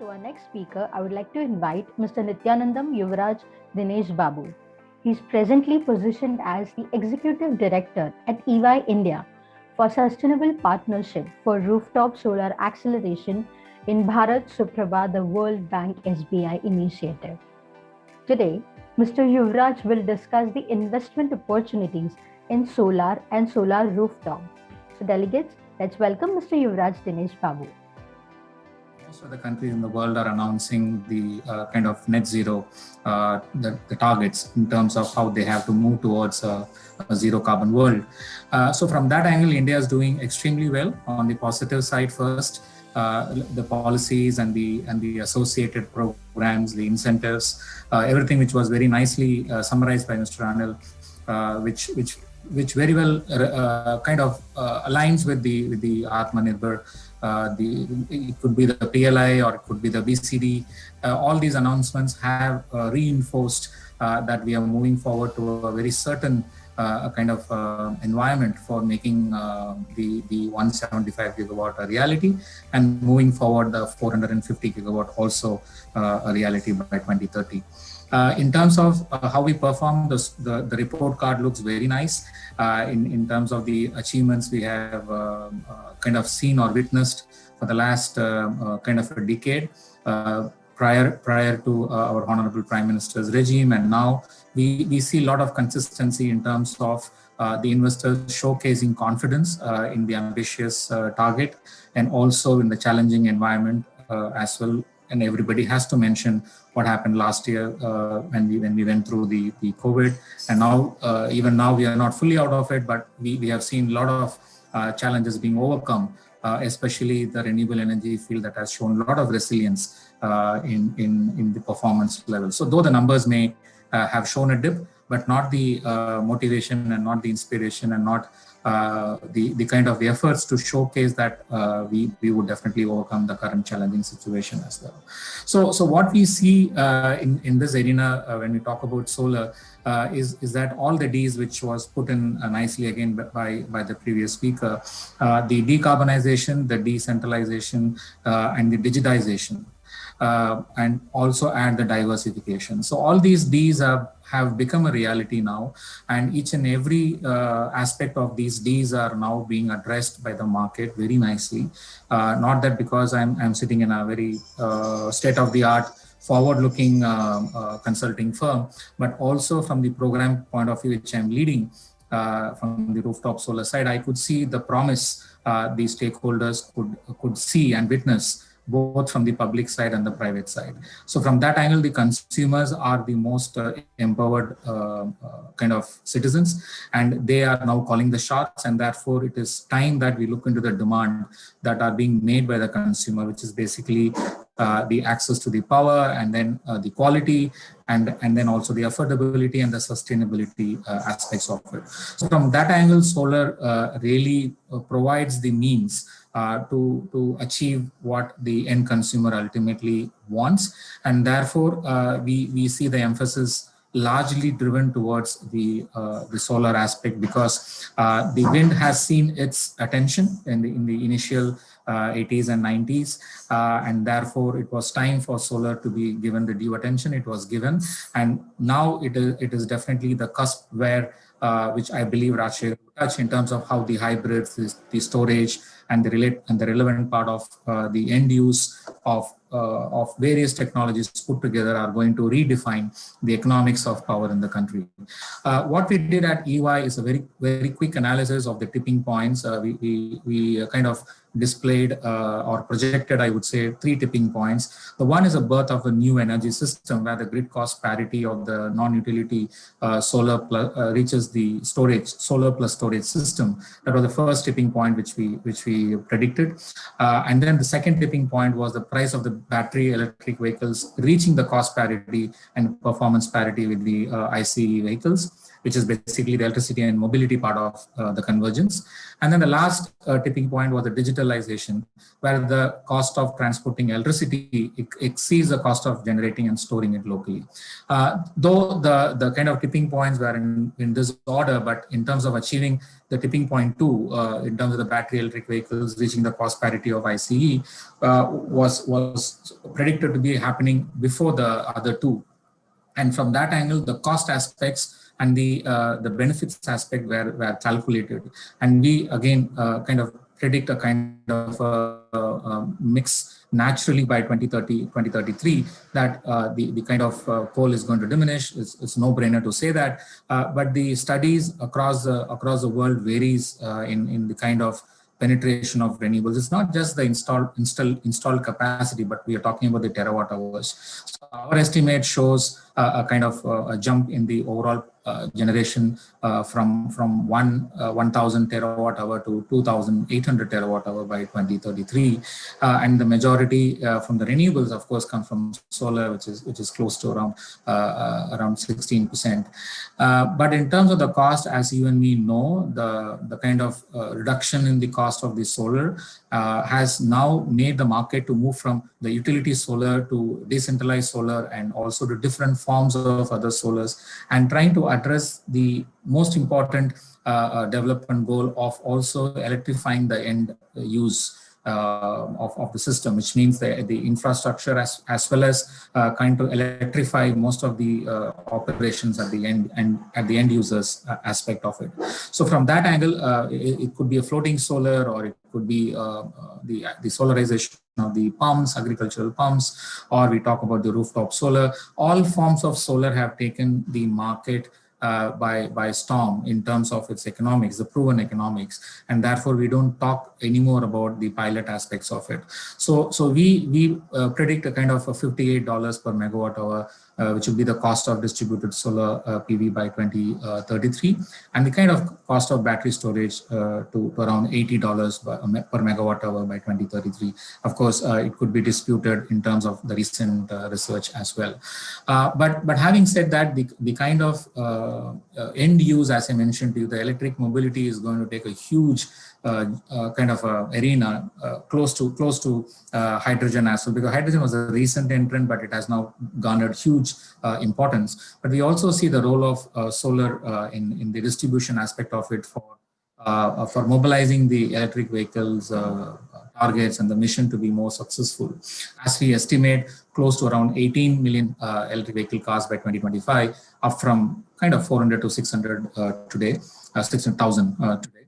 to our next speaker, I would like to invite Mr. Nityanandam Yuvaraj Dinesh Babu. He is presently positioned as the Executive Director at EY India for Sustainable Partnership for Rooftop Solar Acceleration in Bharat Suprabha, the World Bank SBI initiative. Today, Mr. Yuvraj will discuss the investment opportunities in solar and solar rooftop. So, delegates, let's welcome Mr. Yuvraj Dinesh Babu. Most of the countries in the world are announcing the kind of net zero, the targets in terms of how they have to move towards a zero carbon world. So from that angle, India is doing extremely well. On the positive side first, the policies and the associated programs, the incentives, everything which was very nicely summarized by Mr. Anil, which very well kind of aligns with the Atmanirbhar. It could be the PLI or it could be the BCD. All these announcements have reinforced that we are moving forward to a very certain kind of environment for making the 175 gigawatt a reality, and moving forward the 450 gigawatt also a reality by 2030. In terms of how we perform, the report card looks very nice. In terms of the achievements we have kind of seen or witnessed for the last kind of a decade, prior to our Honorable Prime Minister's regime, and now we see a lot of consistency in terms of the investors showcasing confidence in the ambitious target, and also in the challenging environment as well. And everybody has to mention what happened last year when we went through the COVID, and now even now we are not fully out of it, but we have seen a lot of challenges being overcome, especially the renewable energy field that has shown a lot of resilience in the performance level. So though the numbers may have shown a dip, but not the motivation and not the inspiration and not the kind of efforts to showcase that we would definitely overcome the current challenging situation as well. So what we see in this arena when we talk about solar is that all the Ds which was put in nicely again by the previous speaker, the decarbonization, the decentralization, and the digitization. And also add the diversification. So all these Ds have become a reality now, and each and every aspect of these Ds are now being addressed by the market very nicely. Not that because I'm sitting in a very state-of-the-art, forward-looking consulting firm, but also from the program point of view, which I'm leading from the rooftop solar side, I could see the promise the stakeholders could see and witness, both from the public side and the private side. So from that angle, the consumers are the most empowered kind of citizens, and they are now calling the shots, and therefore it is time that we look into the demand that are being made by the consumer, which is basically the access to the power, and then the quality, and then also the affordability and the sustainability aspects of it. So from that angle, solar really provides the means to achieve what the end consumer ultimately wants, and therefore we see the emphasis largely driven towards the solar aspect, because the wind has seen its attention in the initial 80s and 90s, and therefore it was time for solar to be given the due attention. It was given, and now it is definitely the cusp where which I believe Rajshekar will touch in terms of how the hybrids, the storage, and the relevant part of the end use of various technologies put together are going to redefine the economics of power in the country. What we did at EY is a very, very quick analysis of the tipping points. We kind of displayed or projected, I would say, 3 tipping points. The one is a birth of a new energy system where the grid cost parity of the non-utility solar reaches the solar plus storage system. That was the first tipping point which we predicted. And then the second tipping point was the price of the battery electric vehicles reaching the cost parity and performance parity with the ICE vehicles. which is basically the electricity and mobility part of the convergence. And then the last tipping point was the digitalization, where the cost of transporting electricity exceeds the cost of generating and storing it locally. Though the kind of tipping points were in this order, but in terms of achieving the tipping point two, in terms of the battery electric vehicles reaching the cost parity of ICE, was predicted to be happening before the other two. And from that angle, the cost aspects and the benefits aspect were calculated. And we again kind of predict a kind of mix naturally by 2030, 2033, that the kind of coal is going to diminish. It's no brainer to say that. But the studies across the world varies in the kind of penetration of renewables. It's not just the installed capacity, but we are talking about the terawatt hours. So our estimate shows a kind of a jump in the overall generation from 1,000 terawatt hour to 2,800 terawatt hour by 2033, and the majority from the renewables, of course, come from solar, which is close to around 16%. But in terms of the cost, as you and me know, the kind of reduction in the cost of the solar has now made the market to move from the utility solar to decentralized solar and also to different forms of other solars, and trying to address the most important development goal of also electrifying the end use of the system, which means the infrastructure as well as kind to electrify most of the operations at the end and at the end users aspect of it. So from that angle, it could be a floating solar, or it could be the solarization of the pumps, agricultural pumps, or we talk about the rooftop solar. All forms of solar have taken the market by storm in terms of its economics, the proven economics, and therefore we don't talk anymore about the pilot aspects of it. So we predict a kind of a $58 per megawatt hour, which will be the cost of distributed solar PV by 2033, and the kind of cost of battery storage to around $80 per megawatt hour by 2033. Of course, it could be disputed in terms of the recent research as well. But having said that, the kind of end use, as I mentioned to you, the electric mobility is going to take a huge kind of arena close to hydrogen as well, because hydrogen was a recent entrant, but it has now garnered huge importance. But we also see the role of solar in the distribution aspect of it for mobilizing the electric vehicles targets and the mission to be more successful. As we estimate, close to around 18 million electric vehicle cars by 2025, up from kind of 400 to 600 today, 600,000 today.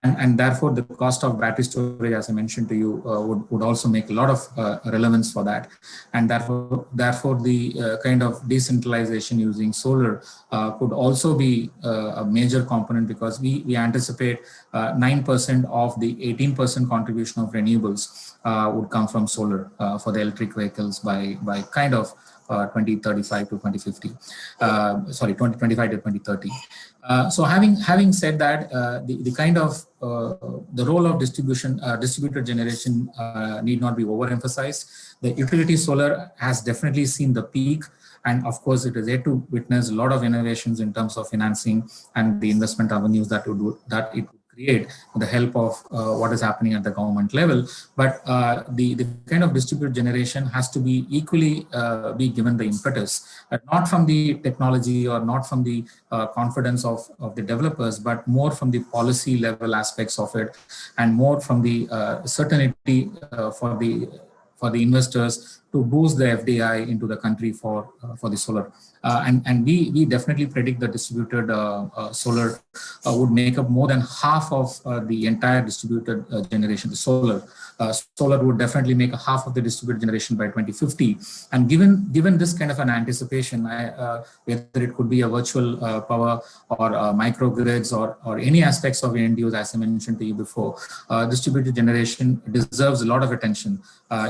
And therefore, the cost of battery storage, as I mentioned to you, would also make a lot of relevance for that. And therefore the kind of decentralization using solar could also be a major component, because we anticipate 9% of the 18% contribution of renewables would come from solar for the electric vehicles by kind of 2035 to 2050, 2025 to 2030. So having said that, the kind of the role of distributed generation need not be overemphasized. The utility solar has definitely seen the peak, and of course it is yet to witness a lot of innovations in terms of financing and the investment avenues that it would create with the help of what is happening at the government level. But the kind of distributed generation has to be equally be given the impetus, not from the technology or not from the confidence of the developers, but more from the policy level aspects of it, and more from the certainty for the investors to boost the FDI into the country for the solar. And we definitely predict that distributed solar would make up more than half of the entire distributed generation. The solar would definitely make half of the distributed generation by 2050. And given this kind of an anticipation, whether it could be a virtual power or microgrids or any aspects of end use, as I mentioned to you before, distributed generation deserves a lot of attention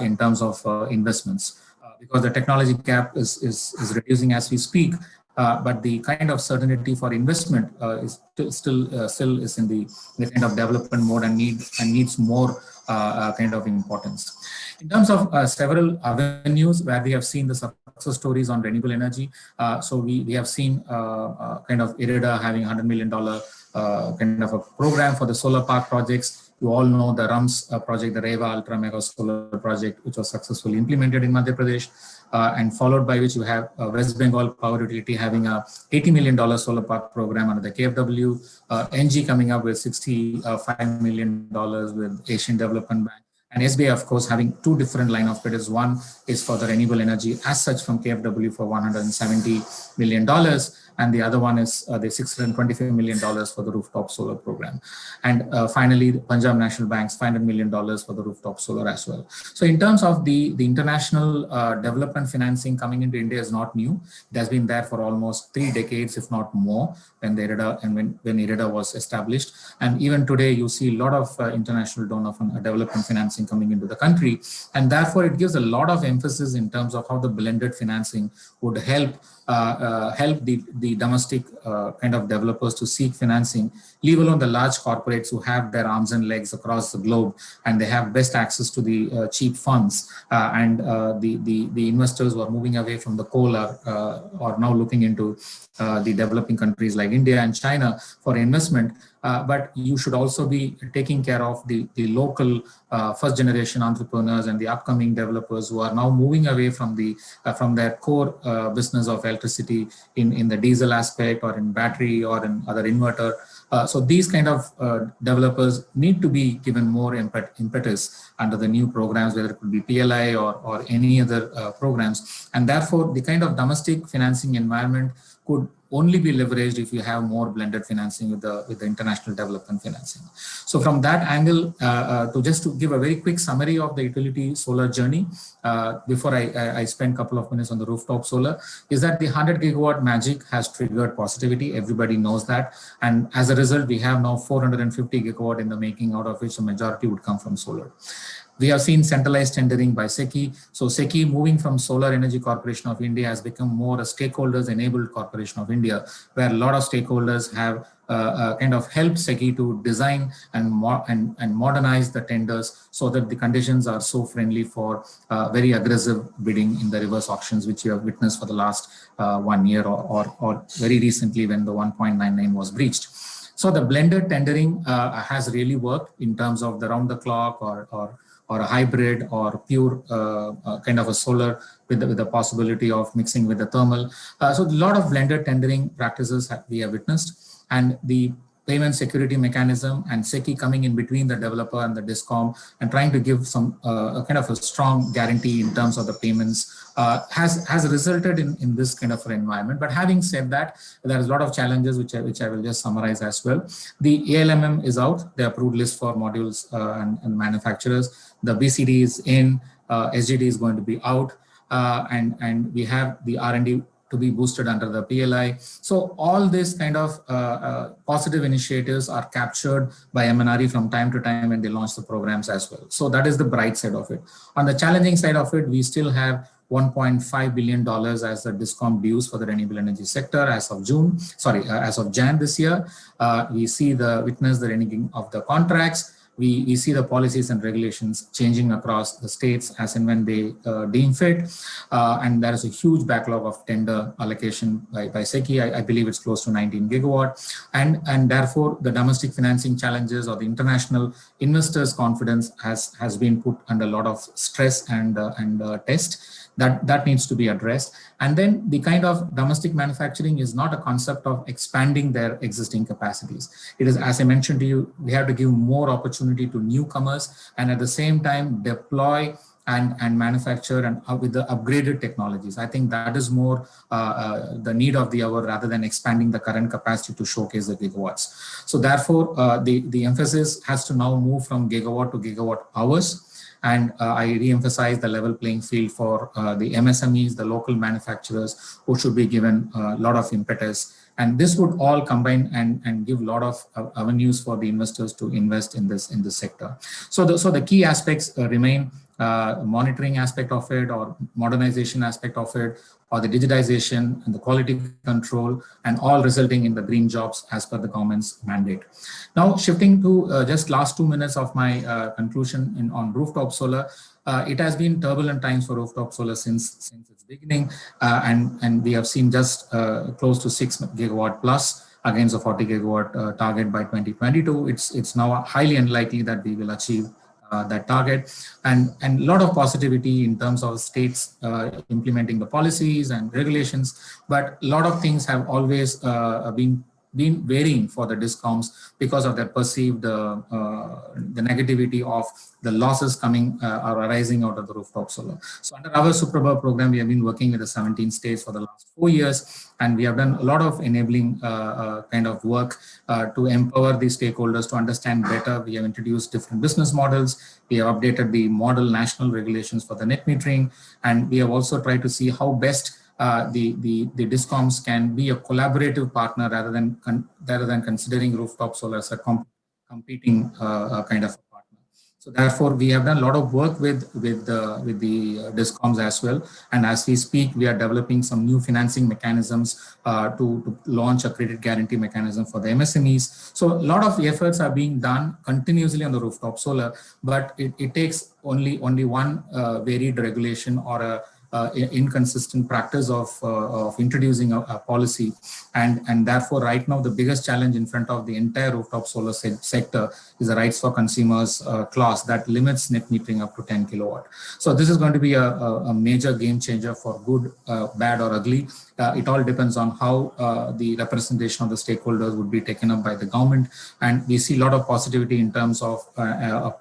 in terms of investments. Because the technology gap is reducing as we speak, but the kind of certainty for investment is still is in the kind of development mode and needs more kind of importance. In terms of several avenues where we have seen the success stories on renewable energy, so we have seen kind of IRIDA having $100 million kind of a program for the solar park projects. You all know the RUMS project, the Reva Ultra Mega Solar Project, which was successfully implemented in Madhya Pradesh, and followed by which you have West Bengal Power Utility having a $80 million solar park program under the KFW, NG coming up with $65 million with Asian Development Bank, and SBI, of course, having two different line of credits. One is for the renewable energy as such from KFW for $170 million. And the other one is the $625 million for the rooftop solar program. And finally, Punjab National Bank's $500 million for the rooftop solar as well. So in terms of the international development financing coming into India is not new. It has been there for almost 3 decades, if not more, when the IRIDA and when IRIDA was established. And even today, you see a lot of international donor development financing coming into the country. And therefore, it gives a lot of emphasis in terms of how the blended financing would help the domestic kind of developers to seek financing, leave alone the large corporates who have their arms and legs across the globe and they have best access to the cheap funds, and the investors who are moving away from the coal are now looking into the developing countries like India and China for investment. But you should also be taking care of the local first generation entrepreneurs and the upcoming developers who are now moving away from their core business of electricity in the diesel aspect or in battery or in other inverter. So these kind of developers need to be given more impetus under the new programs, whether it could be PLI or any other programs. And therefore, the kind of domestic financing environment could only be leveraged if you have more blended financing with the international development financing. So from that angle, to give a very quick summary of the utility solar journey, before I spend a couple of minutes on the rooftop solar, is that the 100 gigawatt magic has triggered positivity. Everybody knows that. And as a result, we have now 450 gigawatt in the making, out of which the majority would come from solar. We have seen centralized tendering by SECI. So SECI, moving from Solar Energy Corporation of India, has become more a stakeholders-enabled corporation of India, where a lot of stakeholders have kind of helped SECI to design and modernize the tenders so that the conditions are so friendly for very aggressive bidding in the reverse auctions, which you have witnessed for the last 1 year or very recently when the 1.99 was breached. So the blended tendering has really worked in terms of the round-the-clock or a hybrid or pure kind of a solar with the possibility of mixing with the thermal. So a lot of blended tendering practices we have witnessed, and the payment security mechanism and SECI coming in between the developer and the DISCOM and trying to give some kind of a strong guarantee in terms of the payments has resulted in this kind of an environment. But having said that, there is a lot of challenges which I will just summarize as well. The ALMM is out, the approved list for modules and manufacturers. The BCD is in, SGD is going to be out, and we have the R&D to be boosted under the PLI. So all these kind of positive initiatives are captured by MNRE from time to time when they launch the programs as well. So that is the bright side of it. On the challenging side of it, we still have $1.5 billion as the DISCOM dues for the renewable energy sector as of Jan this year. We witness the reneging of the contracts. We see the policies and regulations changing across the states as and when they deem fit. And there is a huge backlog of tender allocation by SECI. I believe it's close to 19 gigawatt. And therefore, the domestic financing challenges or the international investors' confidence has been put under a lot of stress and test. That needs to be addressed. And then the kind of domestic manufacturing is not a concept of expanding their existing capacities. It is, as I mentioned to you, we have to give more opportunity to newcomers and at the same time deploy and manufacture and with the upgraded technologies. I think that is more the need of the hour rather than expanding the current capacity to showcase the gigawatts. So therefore, the emphasis has to now move from gigawatt to gigawatt hours. And I re-emphasize the level playing field for the MSMEs, the local manufacturers, who should be given a lot of impetus. And this would all combine and give a lot of avenues for the investors to invest in this sector. So the key aspects remain monitoring aspect of it or modernization aspect of it, or the digitization and the quality control, and all resulting in the green jobs as per the government's mandate. Now, shifting to just last 2 minutes of my conclusion on rooftop solar. It has been turbulent times for rooftop solar since its beginning, and we have seen just close to 6 gigawatt plus against a 40 gigawatt target by 2022. It's now highly unlikely that we will achieve that target, and a lot of positivity in terms of states implementing the policies and regulations, but a lot of things have always been varying for the discoms because of their perceived the negativity of the losses coming or arising out of the rooftop solar. So under our Superpower program, we have been working with the 17 states for the last 4 years, and we have done a lot of enabling kind of work to empower the stakeholders to understand better. We have introduced different business models. We have updated the model national regulations for the net metering, and we have also tried to see how best the discoms can be a collaborative partner rather than considering rooftop solar as a competing kind of a partner. So therefore, we have done a lot of work with the discoms as well. And as we speak, we are developing some new financing mechanisms to launch a credit guarantee mechanism for the MSMEs. So a lot of efforts are being done continuously on the rooftop solar, but it takes only one varied regulation or a inconsistent practice of introducing a policy, and therefore right now the biggest challenge in front of the entire rooftop solar sector is the rights for consumers clause that limits net metering up to 10 kilowatt. So this is going to be a major game changer for good, bad or ugly. It all depends on how the representation of the stakeholders would be taken up by the government, and we see a lot of positivity in terms of a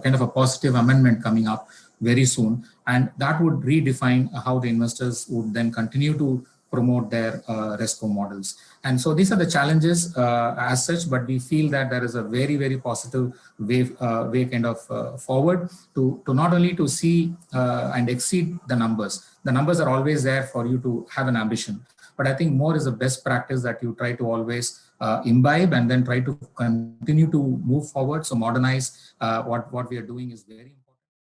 kind of a positive amendment coming up very soon, and that would redefine how the investors would then continue to promote their RESCO models. And so these are the challenges as such, but we feel that there is a very, very positive way kind of forward to not only to see and exceed the numbers. The numbers are always there for you to have an ambition, but I think more is a best practice that you try to always imbibe and then try to continue to move forward. So modernize what we are doing is very important.